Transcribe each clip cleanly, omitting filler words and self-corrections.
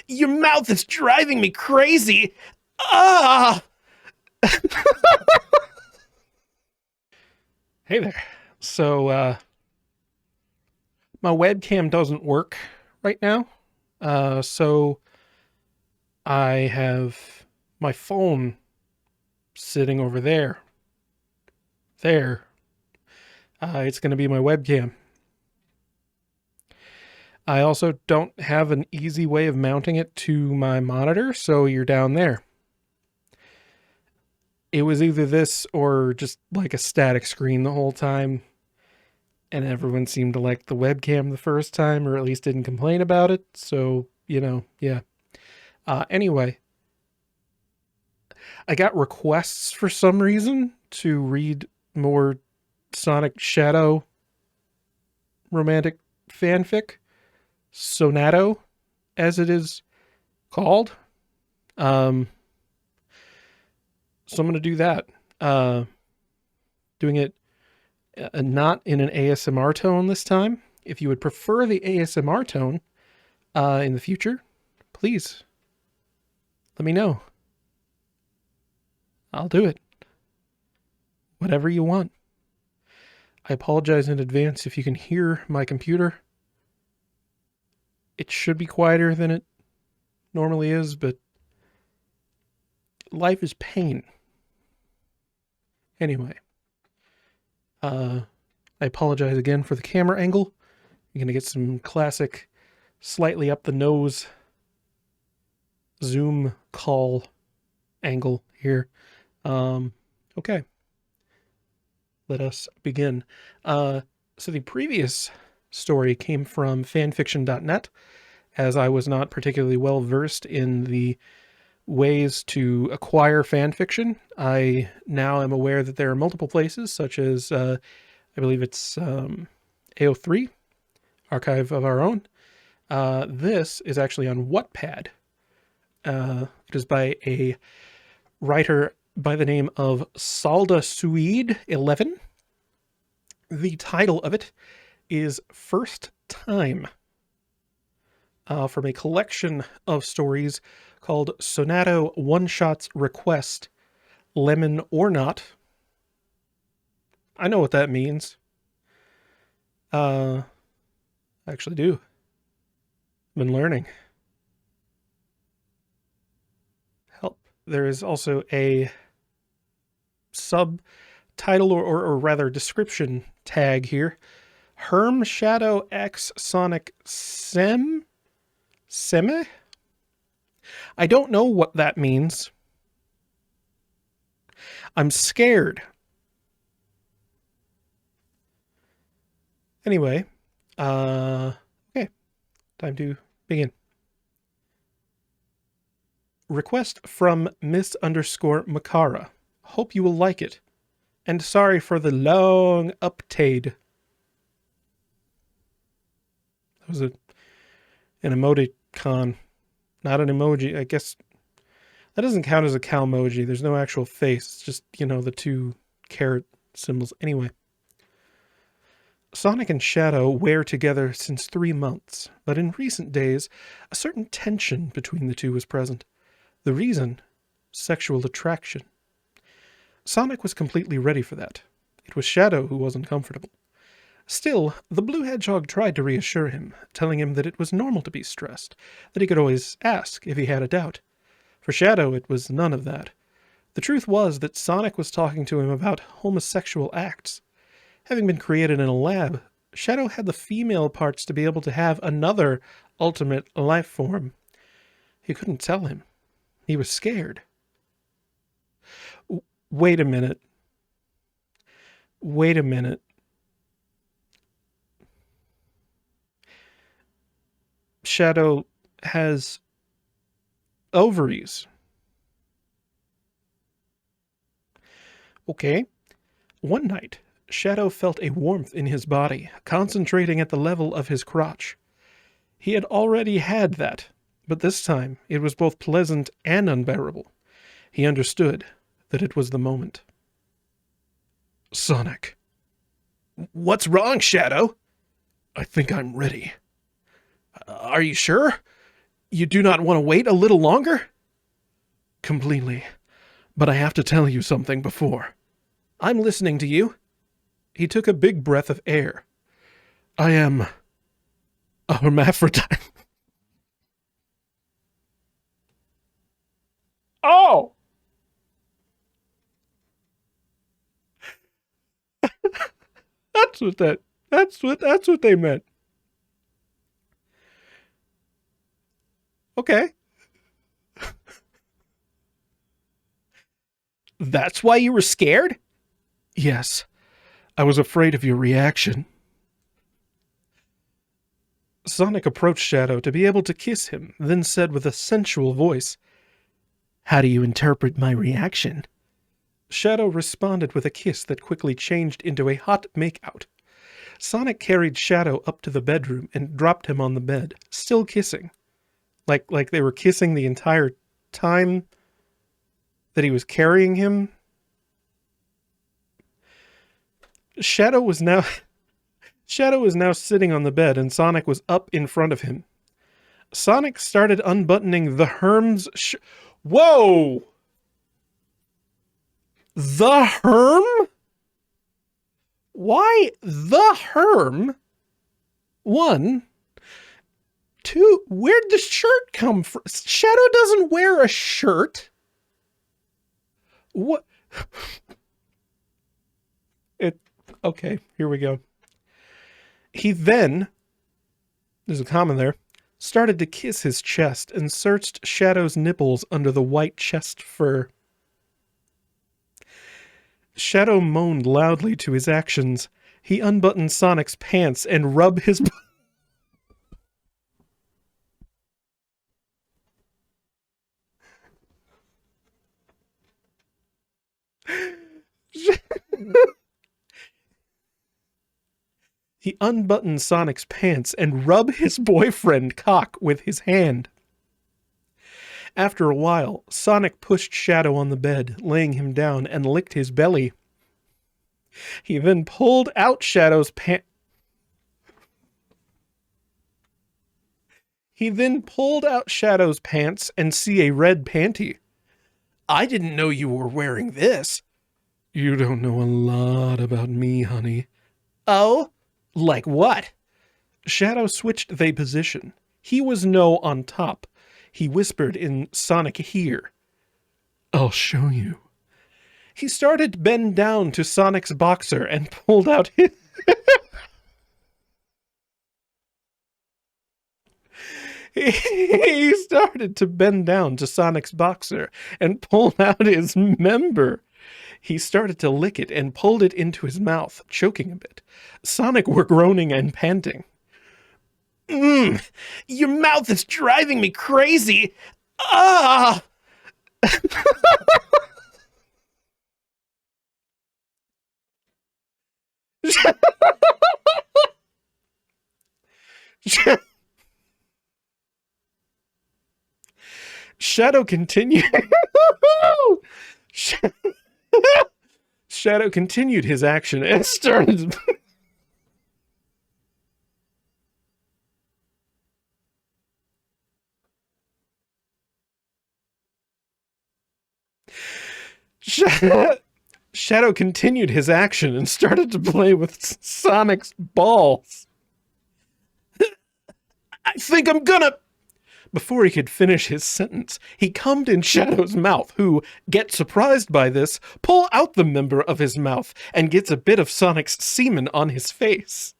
Your mouth is driving me crazy. Ah! Hey there. So, my webcam doesn't work right now. So I have my phone sitting over there. There. It's going to be my webcam. I also don't have an easy way of mounting it to my monitor, so you're down there. It was either this or just like a static screen the whole time, and everyone seemed to like the webcam the first time, or at least didn't complain about it, so, yeah. Anyway, I got requests for some reason to read more Sonic Shadow romantic fanfic, Sonadow, as it is called. So I'm going to do that. Doing it not in an ASMR tone this time. If you would prefer the ASMR tone in the future, please let me know. I'll do it. Whatever you want. I apologize in advance if you can hear my computer. It should be quieter than it normally is, but life is pain. Anyway, I apologize again for the camera angle. You're going to get some classic, slightly up the nose Zoom call angle here. Okay. Let us begin. So the previous story came from fanfiction.net, as I was not particularly well versed in the ways to acquire fanfiction. I now am aware that there are multiple places, such as, I believe it's AO3, Archive of Our Own. This is actually on Wattpad. It is by a writer by the name of Salda Suede 11. The title of it is First Time, from a collection of stories called Sonadow One Shots Request, Lemon or Not. I know what that means. I actually do. Been learning. Help. There is also a subtitle or rather description tag here. Herm Shadow X Sonic Seme? I don't know what that means. I'm scared. Anyway, okay, time to begin. Request from Miss_Makara. Hope you will like it. And sorry for the long uptade. That was an emoticon, not an emoji. I guess that doesn't count as a cow emoji. There's no actual face. It's just, the two carrot symbols. Anyway. Sonic and Shadow were together since 3 months, but in recent days, a certain tension between the two was present. The reason? Sexual attraction. Sonic was completely ready for that. It was Shadow who wasn't comfortable. Still, the Blue Hedgehog tried to reassure him, telling him that it was normal to be stressed, that he could always ask if he had a doubt. For Shadow, it was none of that. The truth was that Sonic was talking to him about homosexual acts. Having been created in a lab, Shadow had the female parts to be able to have another ultimate life form. He couldn't tell him. He was scared. Wait a minute. Wait a minute. Shadow has ovaries. Okay. One night, Shadow felt a warmth in his body, concentrating at the level of his crotch. He had already had that, but this time it was both pleasant and unbearable. He understood that it was the moment. Sonic. What's wrong, Shadow? I think I'm ready. Are you sure? You do not want to wait a little longer? Completely. But I have to tell you something before. I'm listening to you. He took a big breath of air. I am a hermaphrodite. Oh! That's what they meant. Okay. That's why you were scared? Yes. I was afraid of your reaction. Sonic approached Shadow to be able to kiss him, then said with a sensual voice, How do you interpret my reaction? Shadow responded with a kiss that quickly changed into a hot make-out. Sonic carried Shadow up to the bedroom and dropped him on the bed, still kissing. Like they were kissing the entire time that he was carrying him. Shadow was now sitting on the bed and Sonic was up in front of him. Sonic started unbuttoning the Herm's Whoa! The Herm? Why the Herm? 1, 2, where'd the shirt come from? Shadow doesn't wear a shirt. What? Okay, here we go. He then, there's a comma there, started to kiss his chest and searched Shadow's nipples under the white chest fur. Shadow moaned loudly to his actions. He unbuttoned Sonic's pants and rubbed his... He unbuttoned Sonic's pants and rubbed his boyfriend cock with his hand. After a while, Sonic pushed Shadow on the bed, laying him down, and licked his belly. He then pulled out Shadow's pants. He then pulled out Shadow's pants and see a red panty. I didn't know you were wearing this. You don't know a lot about me, honey. Oh? Like what? Shadow switched their position. He was no on top. He whispered in Sonic ear. I'll show you. He started to bend down to Sonic's boxer and pulled out his... He started to bend down to Sonic's boxer and pulled out his member. He started to lick it and pulled it into his mouth, choking a bit. Sonic were groaning and panting. Your mouth is driving me crazy. Ah! Shadow continued. Shadow continued his action and started. Shadow continued his action and started to play with Sonic's balls. I think I'm gonna... Before he could finish his sentence, he cummed in Shadow's mouth, who, gets surprised by this, pull out the member of his mouth and gets a bit of Sonic's semen on his face.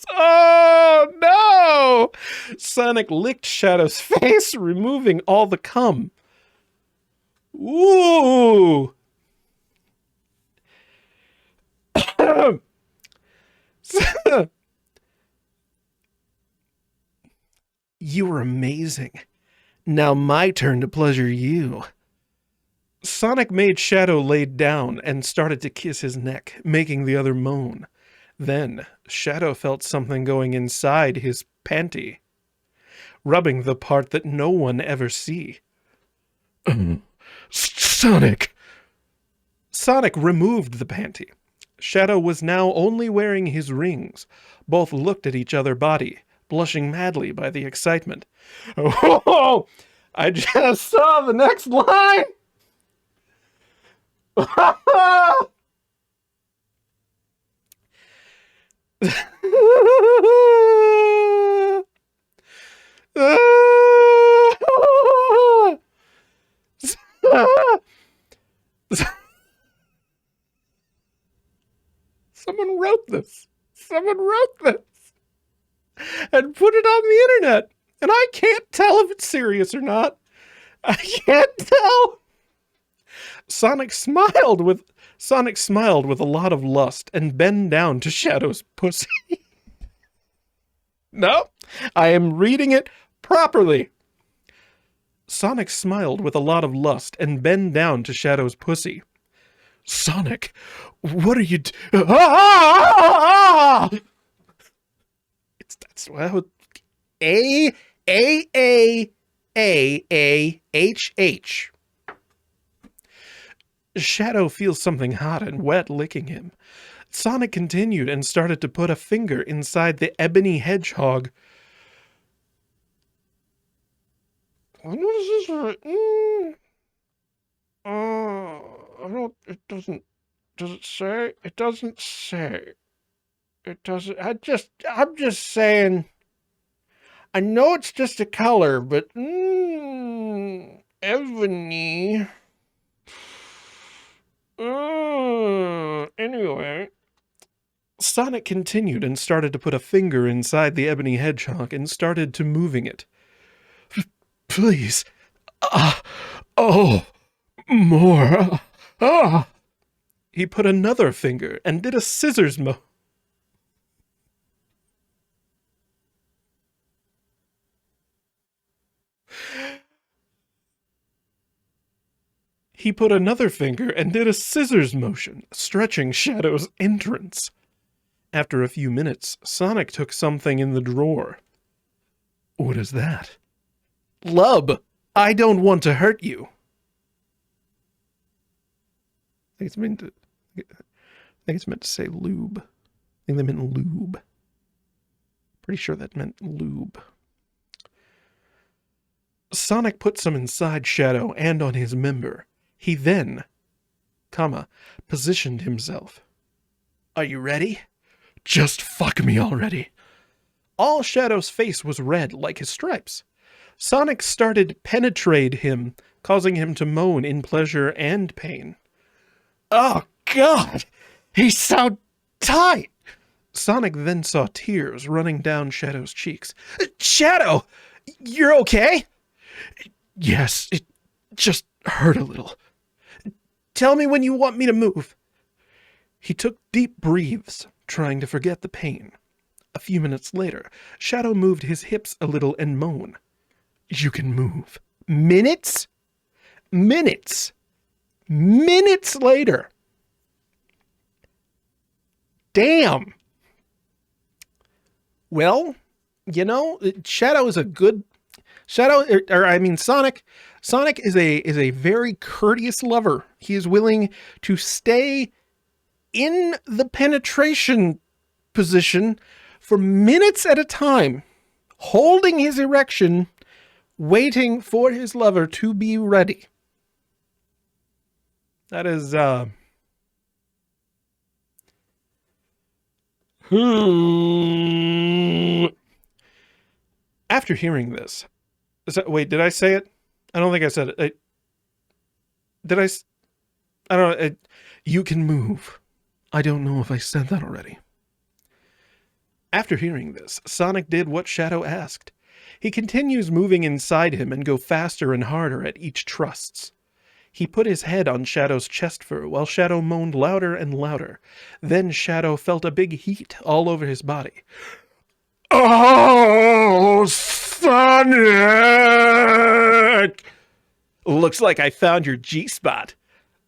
Oh, no! Sonic licked Shadow's face, removing all the cum. Ooh! You were amazing. Now my turn to pleasure you. Sonic made Shadow lay down and started to kiss his neck, making the other moan. Then Shadow felt something going inside his panty, rubbing the part that no one ever see. Sonic! Sonic removed the panty. Shadow was now only wearing his rings. Both looked at each other's body. blushing madly by the excitement. Oh, I just saw the next line! Someone wrote this. Someone wrote this and put it on the internet. And I can't tell if it's serious or not. I can't tell. Sonic smiled with a lot of lust and bent down to Shadow's pussy. No, I am reading it properly. Sonic smiled with a lot of lust and bent down to Shadow's pussy. Sonic, what are you that's well, A-A-A-A-H-H. Shadow feels something hot and wet licking him. Sonic continued and started to put a finger inside the ebony hedgehog. What is this? I don't, it doesn't, does it say? It doesn't say. It doesn't, I'm just saying, I know it's just a color, but, ebony. Anyway. Sonic continued and started to put a finger inside the ebony hedgehog and started to moving it. Please. Oh, more. He put another finger and did a scissors He put another finger and did a scissors motion, stretching Shadow's entrance. After a few minutes, Sonic took something in the drawer. What is that? Lub, I don't want to hurt you. I think it's meant to say lube. I think they meant lube. Pretty sure that meant lube. Sonic put some inside Shadow and on his member. He then, positioned himself. Are you ready? Just fuck me already. All Shadow's face was red like his stripes. Sonic started to penetrate him, causing him to moan in pleasure and pain. Oh, God! He's so tight! Sonic then saw tears running down Shadow's cheeks. Shadow! You're okay? Yes, it just hurt a little. Tell me when you want me to move. He took deep breaths, trying to forget the pain. A few minutes later, Shadow moved his hips a little and moaned. You can move. Minutes? Minutes. Minutes later. Damn. Well, you know, Shadow is a good... Sonic is a very courteous lover. He is willing to stay in the penetration position for minutes at a time, holding his erection, waiting for his lover to be ready. That is, After hearing this, wait, did I say it? I don't think I said it. I don't know. You can move. I don't know if I said that already. After hearing this, Sonic did what Shadow asked. He continues moving inside him and go faster and harder at each thrusts. He put his head on Shadow's chest fur while Shadow moaned louder and louder. Then Shadow felt a big heat all over his body. Oh, Sonic! Looks like I found your G-spot.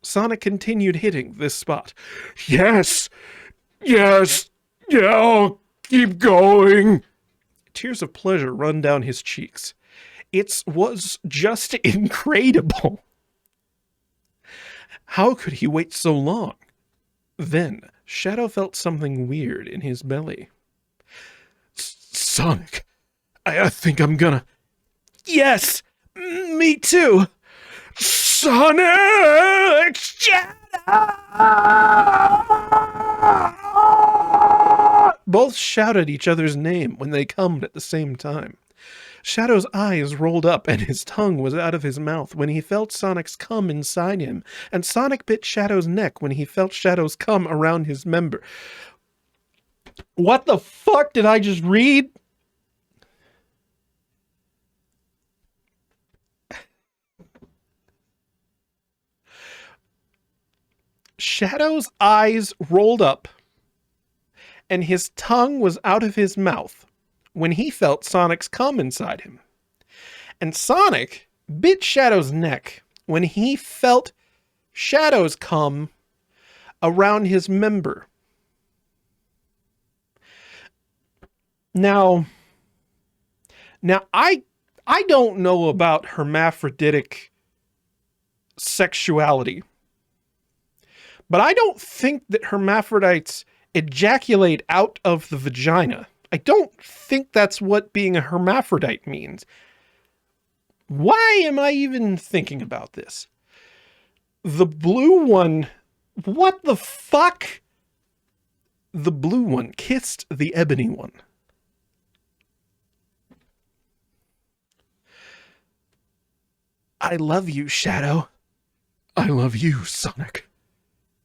Sonic continued hitting this spot. Yes! Yes! Yeah, keep going! Tears of pleasure run down his cheeks. It was just incredible. How could he wait so long? Then, Shadow felt something weird in his belly. Sonic, I think I'm gonna. Yes, me too. Sonic Shadow! Both shouted each other's name when they cummed at the same time. Shadow's eyes rolled up and his tongue was out of his mouth when he felt Sonic's cum inside him, and Sonic bit Shadow's neck when he felt Shadow's cum around his member. What the fuck did I just read? Shadow's eyes rolled up and his tongue was out of his mouth when he felt Sonic's cum inside him. And Sonic bit Shadow's neck when he felt Shadow's cum around his member. Now I don't know about hermaphroditic sexuality, but I don't think that hermaphrodites ejaculate out of the vagina. I don't think that's what being a hermaphrodite means. Why am I even thinking about this? The blue one, what the fuck? The blue one kissed the ebony one. I love you, Shadow. I love you, Sonic.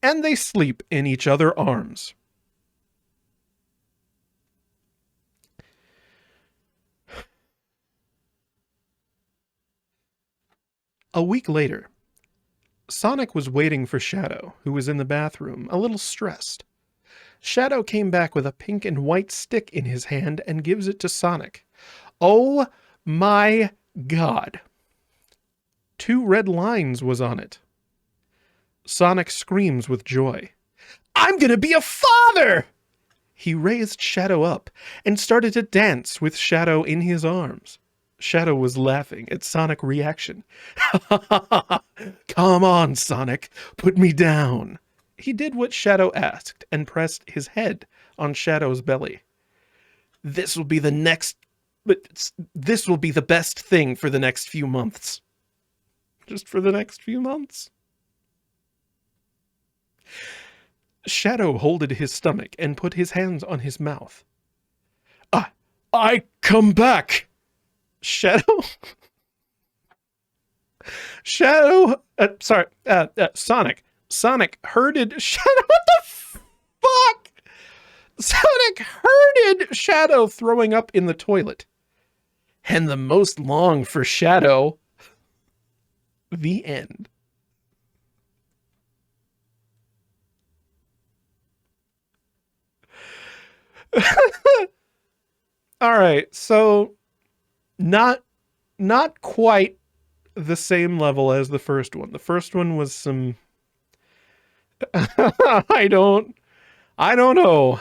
And they sleep in each other's arms. A week later, Sonic was waiting for Shadow, who was in the bathroom, a little stressed. Shadow came back with a pink and white stick in his hand and gives it to Sonic. Oh my God. 2 red lines was on it. Sonic screams with joy. I'm gonna be a father! He raised Shadow up and started to dance with Shadow in his arms. Shadow was laughing at Sonic's reaction. Come on, Sonic, put me down. He did what Shadow asked and pressed his head on Shadow's belly. This will be the best thing for the next few months. Just for the next few months? Shadow holded his stomach and put his hands on his mouth. I come back! Shadow? Sonic. Sonic herded Shadow. What the fuck? Sonic herded Shadow throwing up in the toilet. And the most long for Shadow. The end. All right, so not quite the same level as the first one. The first one was some I don't know.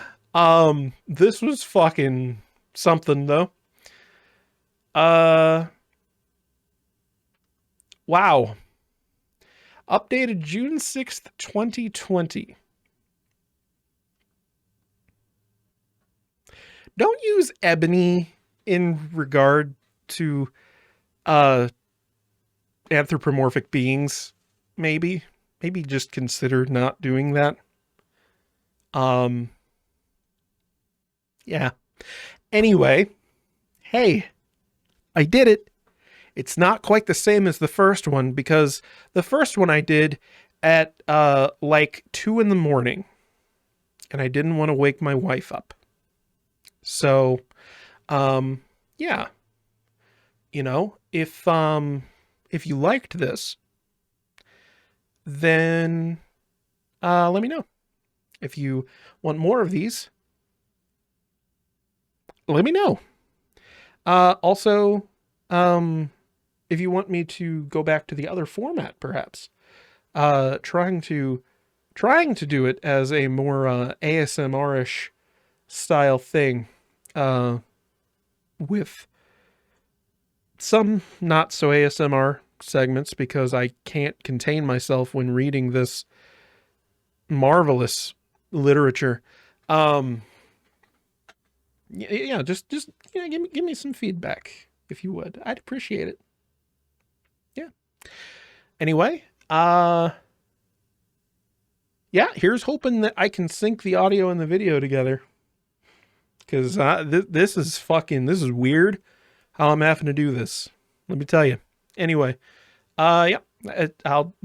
This was fucking something though. Wow. Updated June 6th, 2020. Don't use ebony in regard to anthropomorphic beings, maybe. Maybe just consider not doing that. Yeah. Anyway, hey, I did it. It's not quite the same as the first one because the first one I did at like 2 in the morning and I didn't want to wake my wife up. So, yeah, you know, if you liked this, then, let me know. If you want more of these, let me know. Also, if you want me to go back to the other format, perhaps, trying to do it as a more, ASMR-ish style thing, with some not so ASMR segments because I can't contain myself when reading this marvelous literature. Yeah, just give me some feedback if you would. I'd appreciate it. Yeah. Anyway, yeah, here's hoping that I can sync the audio and the video together. Because this is weird how I'm having to do this. Let me tell you. Anyway, yeah, I'm